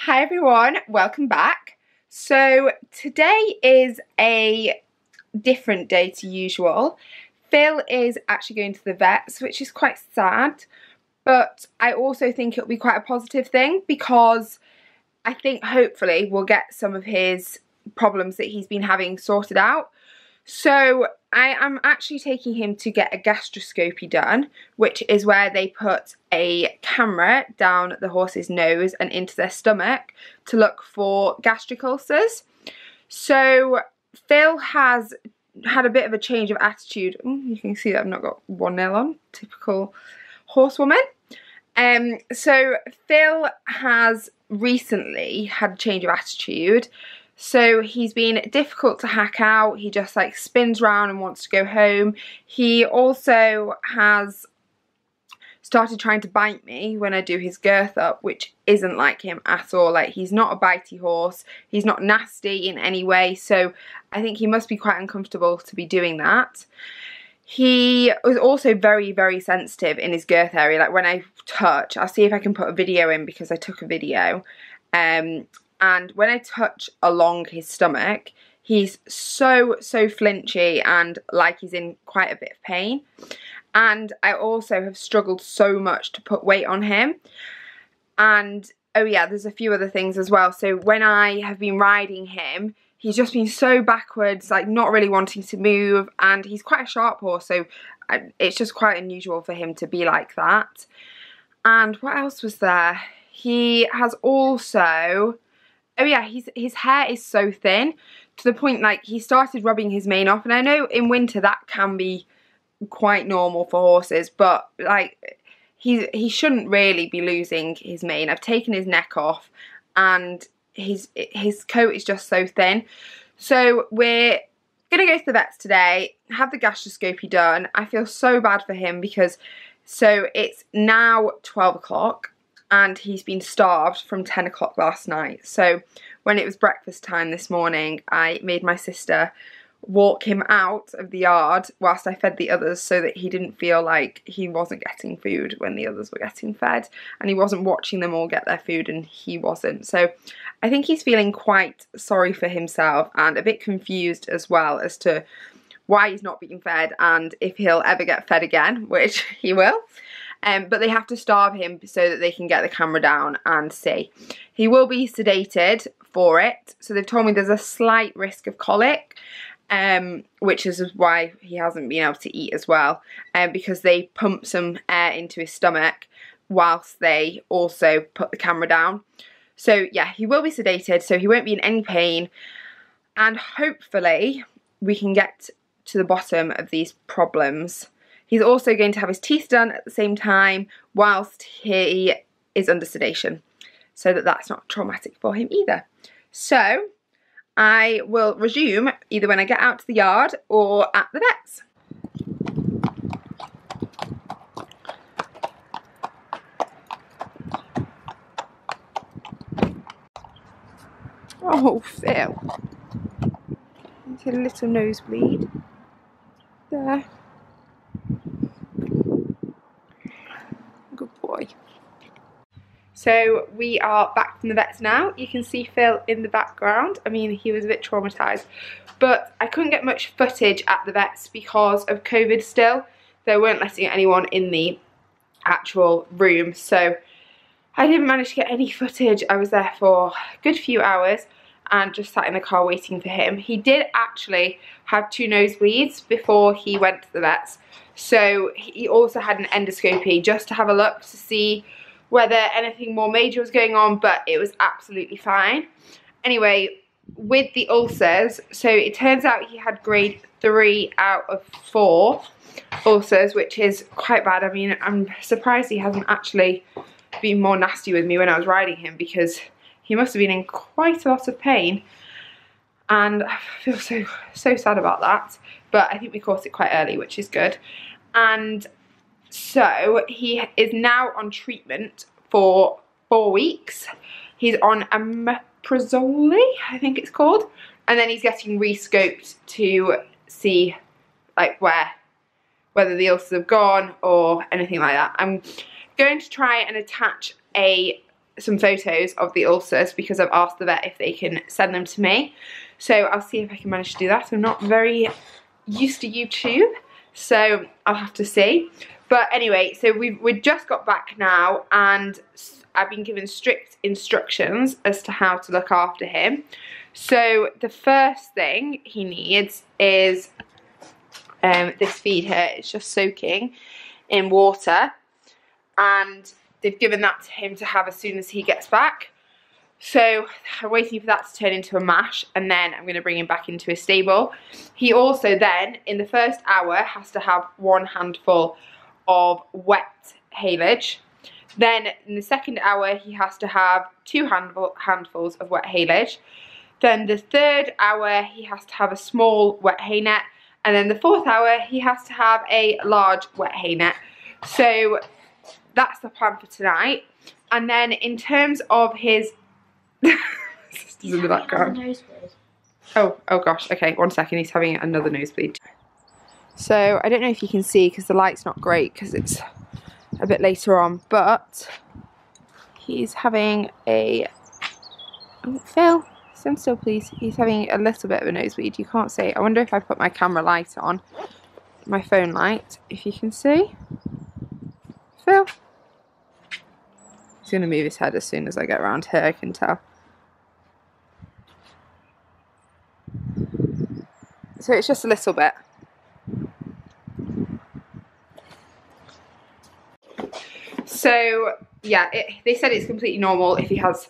Hi everyone, welcome back. So today is a different day to usual. Phil is actually going to the vets, which is quite sad, but I also think it'll be quite a positive thing because I think hopefully we'll get some of his problems that he's been having sorted out. So I am actually taking him to get a gastroscopy done, which is where they put a camera down the horse's nose and into their stomach to look for gastric ulcers. So Phil has had a bit of a change of attitude. You can see that I've not got one nail on, typical horsewoman. So Phil has recently had a change of attitude. So he's been difficult to hack out. He just like spins around and wants to go home. He also has started trying to bite me when I do his girth up, which isn't like him at all. Like, he's not a bitey horse. He's not nasty in any way. So I think he must be quite uncomfortable to be doing that. He was also very, very sensitive in his girth area. Like when I touch, I'll see if I can put a video in because I took a video. And when I touch along his stomach, he's so flinchy and like he's in quite a bit of pain. And I also have struggled so much to put weight on him. And oh yeah, there's a few other things as well. So when I have been riding him, he's just been so backwards, like not really wanting to move. And he's quite a sharp horse, so it's just quite unusual for him to be like that. And what else was there? He has also... oh yeah, his hair is so thin to the point like he started rubbing his mane off, and I know in winter that can be quite normal for horses, but like he shouldn't really be losing his mane. I've taken his neck off and his coat is just so thin. So we're gonna go to the vets today, have the gastroscopy done. I feel so bad for him because so it's now 12 o'clock. And he's been starved from 10 o'clock last night. So when it was breakfast time this morning, I made my sister walk him out of the yard whilst I fed the others so that he didn't feel like he wasn't getting food when the others were getting fed. And he wasn't watching them all get their food and he wasn't. So I think he's feeling quite sorry for himself and a bit confused as well as to why he's not being fed and if he'll ever get fed again, which he will. But they have to starve him so that they can get the camera down and see. He will be sedated for it. So they've told me there's a slight risk of colic, which is why he hasn't been able to eat as well, because they pump some air into his stomach whilst they also put the camera down. So yeah, he will be sedated, so he won't be in any pain. And hopefully we can get to the bottom of these problems. He's also going to have his teeth done at the same time whilst he is under sedation, so that that's not traumatic for him either. So I will resume either when I get out to the yard or at the vets. Oh, Phil. It's a little nosebleed. There. Good boy. So we are back from the vets now. You can see Phil in the background. I mean, he was a bit traumatised, but I couldn't get much footage at the vets because of COVID still. They weren't letting anyone in the actual room, so I didn't manage to get any footage. I was there for a good few hours and just sat in the car waiting for him. He did actually have 2 nosebleeds before he went to the vets. So he also had an endoscopy just to have a look to see whether anything more major was going on, but it was absolutely fine. Anyway, with the ulcers, so it turns out he had grade 3 out of 4 ulcers, which is quite bad. I mean, I'm surprised he hasn't actually been more nasty with me when I was riding him because he must have been in quite a lot of pain. And I feel so sad about that. But I think we caught it quite early, which is good. And so he is now on treatment for 4 weeks. He's on omeprazole, I think it's called. And then he's getting re-scoped to see like whether the ulcers have gone or anything like that. I'm going to try and attach a some photos of the ulcers because I've asked the vet if they can send them to me. So I'll see if I can manage to do that. I'm not very used to YouTube, so I'll have to see. But anyway, so we've just got back now, and I've been given strict instructions as to how to look after him. So the first thing he needs is this feed here. It's just soaking in water, and they've given that to him to have as soon as he gets back. So I'm waiting for that to turn into a mash, and then I'm going to bring him back into his stable. He also then, in the first hour, has to have 1 handful of wet haylage. Then in the second hour, he has to have 2 handfuls of wet haylage. Then the third hour, he has to have a small wet hay net. And then the fourth hour, he has to have a large wet hay net. So that's the plan for tonight. And then in terms of his sister's in the background. Oh gosh, okay, 1 second, he's having another nosebleed. So I don't know if you can see because the light's not great because it's a bit later on, but he's having a, oh, Phil, stand still please. He's having a little bit of a nosebleed, you can't see. I wonder if I put my camera light on, my phone light, if you can see. Phil. He's going to move his head as soon as I get around here, I can tell. So it's just a little bit. So yeah, they said it's completely normal if he has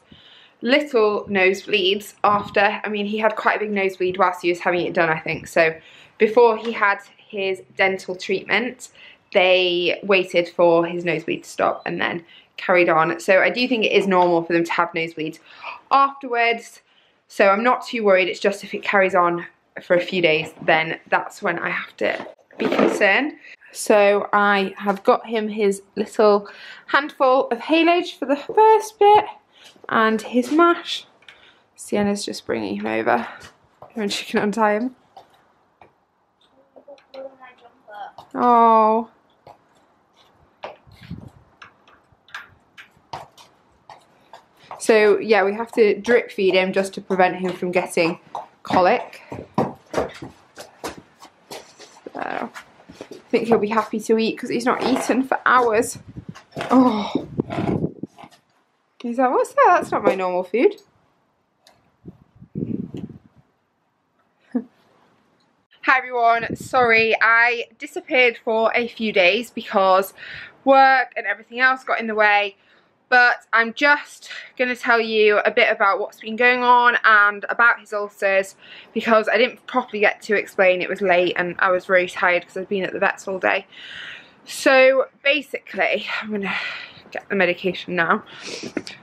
little nosebleeds after. I mean, he had quite a big nosebleed whilst he was having it done, I think. So before he had his dental treatment, they waited for his nosebleed to stop and then carried on. So I do think it is normal for them to have nosebleeds afterwards. So I'm not too worried. It's just if it carries on for a few days, then that's when I have to be concerned. So I have got him his little handful of haylage for the first bit and his mash. Sienna's just bringing him over and she can untie him. Oh. So yeah, we have to drip feed him just to prevent him from getting colic. So, I think he'll be happy to eat because he's not eaten for hours. Oh. He's like, what's that? That's not my normal food. Hi everyone, sorry, I disappeared for a few days because work and everything else got in the way. But I'm just going to tell you a bit about what's been going on and about his ulcers because I didn't properly get to explain. It was late and I was very tired because I've been at the vets all day. So basically, I'm going to get the medication now.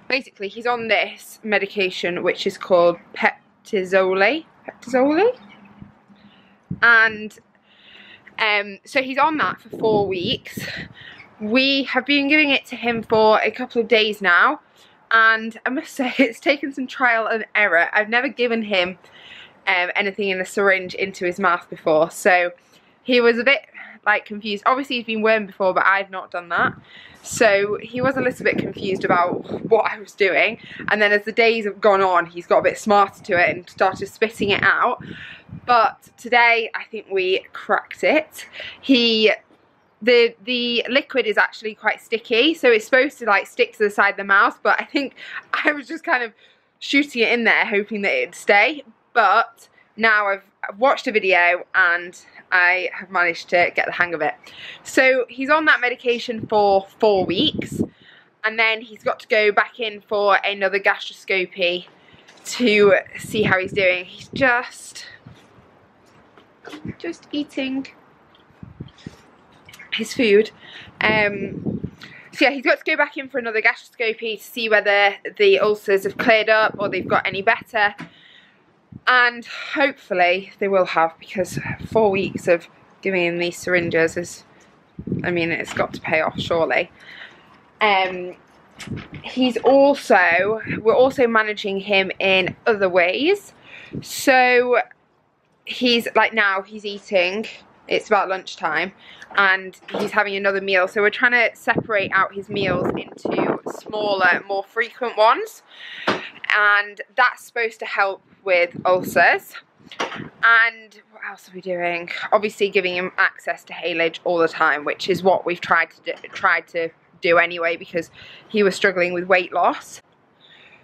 Basically, he's on this medication which is called Peptizole. And so he's on that for 4 weeks. We have been giving it to him for a couple of days now, and I must say it's taken some trial and error. I've never given him anything in a syringe into his mouth before, so he was a bit like confused. Obviously he's been wormed before, but I've not done that, so he was a little bit confused about what I was doing. And then as the days have gone on, he's got a bit smarter to it and started spitting it out. But today I think we cracked it. The liquid is actually quite sticky, so it's supposed to like stick to the side of the mouth, but I think I was just kind of shooting it in there hoping that it'd stay. But now I've watched a video and I have managed to get the hang of it. So he's on that medication for 4 weeks, and then he's got to go back in for another gastroscopy to see how he's doing. He's just eating his food. So yeah, he's got to go back in for another gastroscopy to see whether the ulcers have cleared up or they've got any better, and hopefully they will have, because 4 weeks of giving him these syringes is, I mean, it's got to pay off surely. We're also managing him in other ways. So he's like, now he's eating it's about lunchtime and he's having another meal, so we're trying to separate out his meals into smaller, more frequent ones, and that's supposed to help with ulcers. And what else are we doing? Obviously giving him access to haylage all the time, which is what we've tried to do anyway, because he was struggling with weight loss.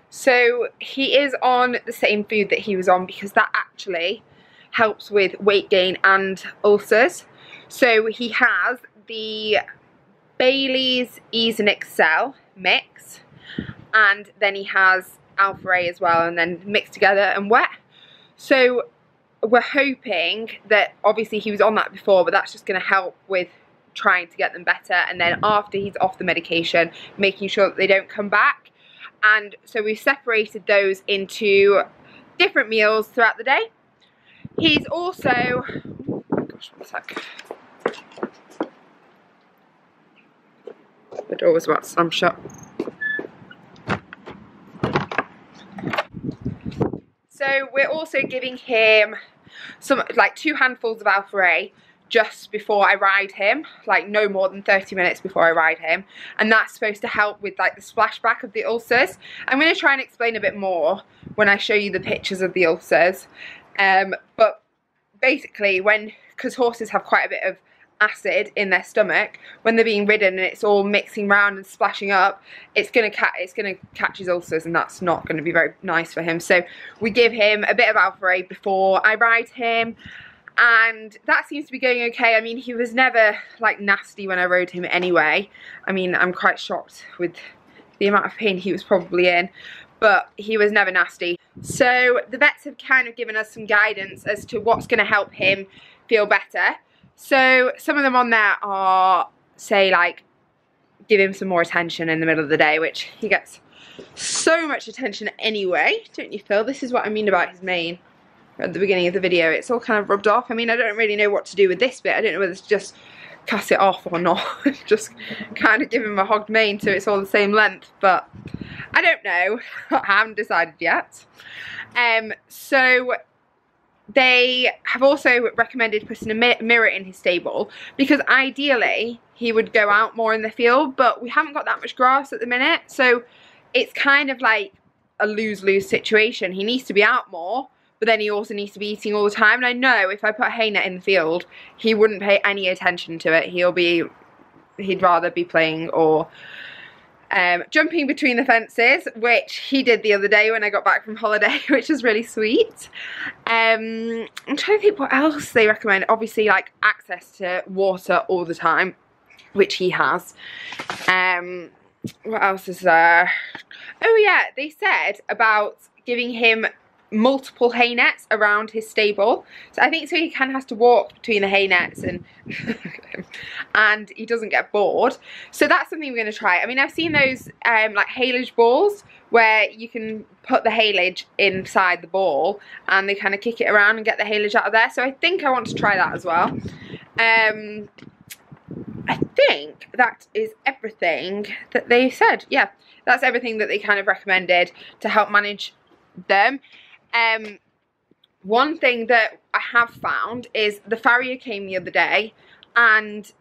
So he is on the same food that he was on, because that actually helps with weight gain and ulcers. So he has the Bailey's Ease and Excel mix, and then he has Alpha A as well, and then mixed together and wet. So we're hoping that, obviously he was on that before, but that's just going to help with trying to get them better, and then after he's off the medication, making sure that they don't come back. And so we've separated those into different meals throughout the day. He's also, oh gosh, one sec. The door was about to slam shut. So we're also giving him some, like 2 handfuls of Alpha A just before I ride him, like no more than 30 minutes before I ride him, and that's supposed to help with like the splashback of the ulcers. I'm going to try and explain a bit more when I show you the pictures of the ulcers, but basically because horses have quite a bit of acid in their stomach, when they're being ridden and it's all mixing around and splashing up, it's gonna catch his ulcers, and that's not going to be very nice for him. So we give him a bit of Alpha A before I ride him, and that seems to be going okay. I mean, he was never like nasty when I rode him anyway. I mean, I'm quite shocked with the amount of pain he was probably in, but he was never nasty. So the vets have kind of given us some guidance as to what's going to help him feel better. So some of them on there are, say, like, give him some more attention in the middle of the day, which he gets so much attention anyway, don't you, Phil? This is what I mean about his mane at the beginning of the video. It's all kind of rubbed off. I mean, I don't really know what to do with this bit. I don't know whether to just cut it off or not. Just kind of give him a hogged mane so it's all the same length, but I don't know. I haven't decided yet. So they have also recommended putting a mirror in his stable, because ideally he would go out more in the field, but we haven't got that much grass at the minute, so it's kind of like a lose-lose situation. He needs to be out more, but then he also needs to be eating all the time, and I know if I put a hay net in the field, he wouldn't pay any attention to it. He'd rather be playing or jumping between the fences, which he did the other day when I got back from holiday, which was really sweet. I'm trying to think what else they recommend. Obviously, like access to water all the time, which he has. What else is there? Oh yeah, they said about giving him multiple hay nets around his stable, so I think so he kind of has to walk between the hay nets and he doesn't get bored. So that's something we're going to try. I mean, I've seen those like haylage balls where you can put the haylage inside the ball and they kind of kick it around and get the haylage out of there, so I think I want to try that as well. I think that is everything that they said. Yeah, that's everything that they kind of recommended to help manage them. One thing that I have found is the farrier came the other day and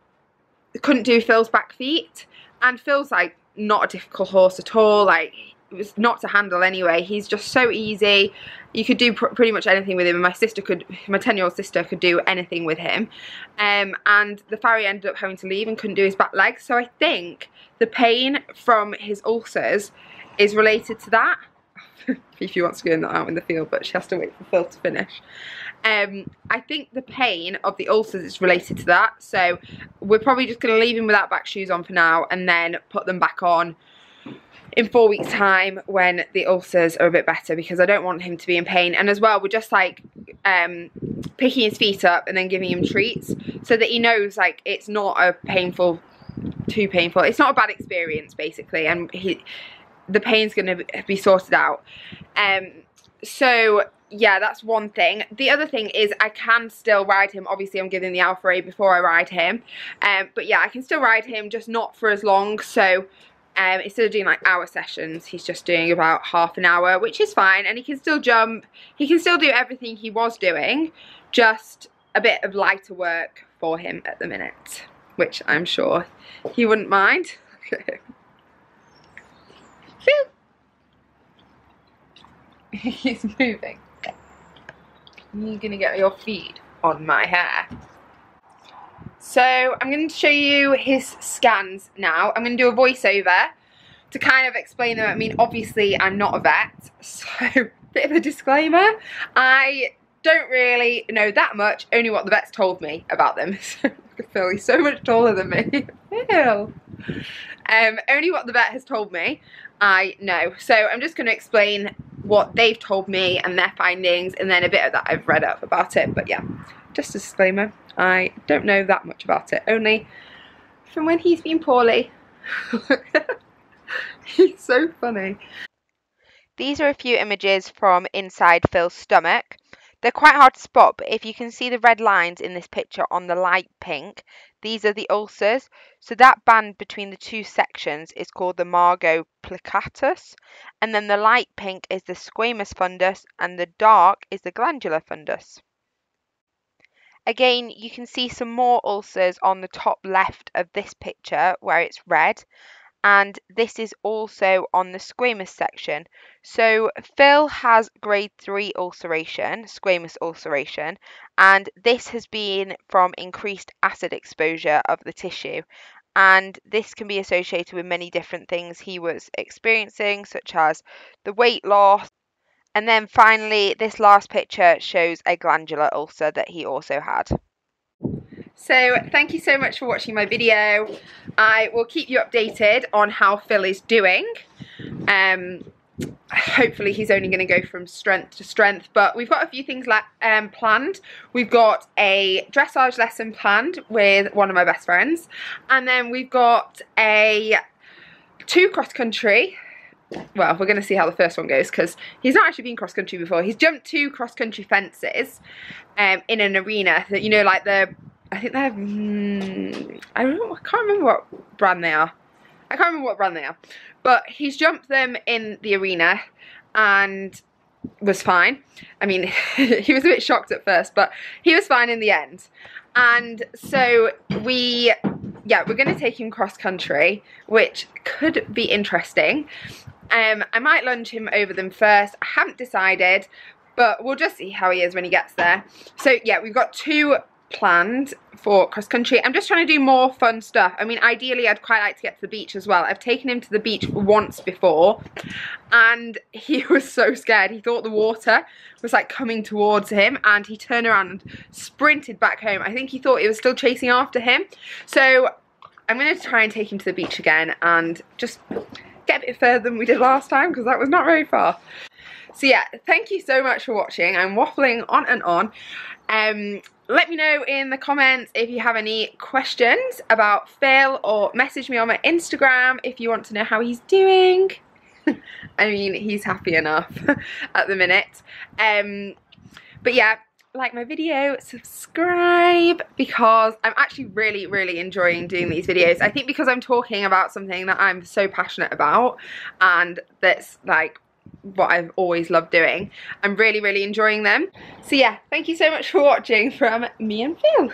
couldn't do Phil's back feet, and Phil's like not a difficult horse at all, like it was not to handle anyway. He's just so easy. You could do pretty much anything with him, and my 10-year-old sister could do anything with him, and the farrier ended up having to leave and couldn't do his back legs, so I think the pain from his ulcers is related to that. Fifi wants to go in that out in the field, but she has to wait for Phil to finish. I think the pain of the ulcers is related to that, so we're probably just going to leave him without back shoes on for now, and then put them back on in 4 weeks time when the ulcers are a bit better, because I don't want him to be in pain. And as well, we're just like picking his feet up and then giving him treats so that he knows like it's not a too painful, it's not a bad experience basically, and the pain's going to be sorted out. So yeah, that's one thing. The other thing is I can still ride him. Obviously I'm giving the Alpha A before I ride him, but yeah, I can still ride him, just not for as long. So instead of doing like hour sessions, he's just doing about half an hour, which is fine, and he can still jump, he can still do everything he was doing, just a bit of lighter work for him at the minute, which I'm sure he wouldn't mind. He's moving. You're gonna get your feet on my hair. So I'm going to show you his scans now. I'm going to do a voiceover to kind of explain them. I mean, obviously I'm not a vet, so bit of a disclaimer. I don't really know that much, only what the vets told me about them. So look at Phil, he's so much taller than me. Phil. Only what the vet has told me, I know. So I'm just going to explain what they've told me and their findings, and then a bit of that I've read up about it. But yeah, just a disclaimer, I don't know that much about it, only from when he's been poorly. He's so funny. These are a few images from inside Phil's stomach. They're quite hard to spot, but if you can see the red lines in this picture on the light pink, these are the ulcers. So that band between the two sections is called the margo plicatus, and then the light pink is the squamous fundus, and the dark is the glandular fundus. Again, you can see some more ulcers on the top left of this picture where it's red, and this is also on the squamous section. So Phil has grade 3 ulceration, squamous ulceration, and this has been from increased acid exposure of the tissue, and this can be associated with many different things he was experiencing, such as the weight loss. And then finally, this last picture shows a glandular ulcer that he also had. So thank you so much for watching my video. I will keep you updated on how Phil is doing. Hopefully he's only going to go from strength to strength, but we've got a few things planned. We've got a dressage lesson planned with one of my best friends, and then we've got 2 cross country. Well, we're going to see how the first one goes, because he's not actually been cross country before. He's jumped 2 cross country fences in an arena that, you know, like the, I think they have, I can't remember what brand they are. But he's jumped them in the arena and was fine. I mean, he was a bit shocked at first, but he was fine in the end. And so we're going to take him cross country, which could be interesting. I might lunge him over them first. I haven't decided, but we'll just see how he is when he gets there. So yeah, we've got 2 planned for cross country. I'm just trying to do more fun stuff. I mean, ideally I'd quite like to get to the beach as well. I've taken him to the beach once before and he was so scared. He thought the water was like coming towards him, and he turned around and sprinted back home. I think he thought it was still chasing after him. So I'm going to try and take him to the beach again and just get a bit further than we did last time, because that was not very far. So yeah, thank you so much for watching. I'm waffling on and on. Let me know in the comments if you have any questions about Phil, or message me on my Instagram if you want to know how he's doing. I mean, he's happy enough at the minute. But yeah, like my video, subscribe, because I'm actually really enjoying doing these videos. I think because I'm talking about something that I'm so passionate about, and that's like what I've always loved doing, I'm really enjoying them. So yeah, thank you so much for watching from me and Phil.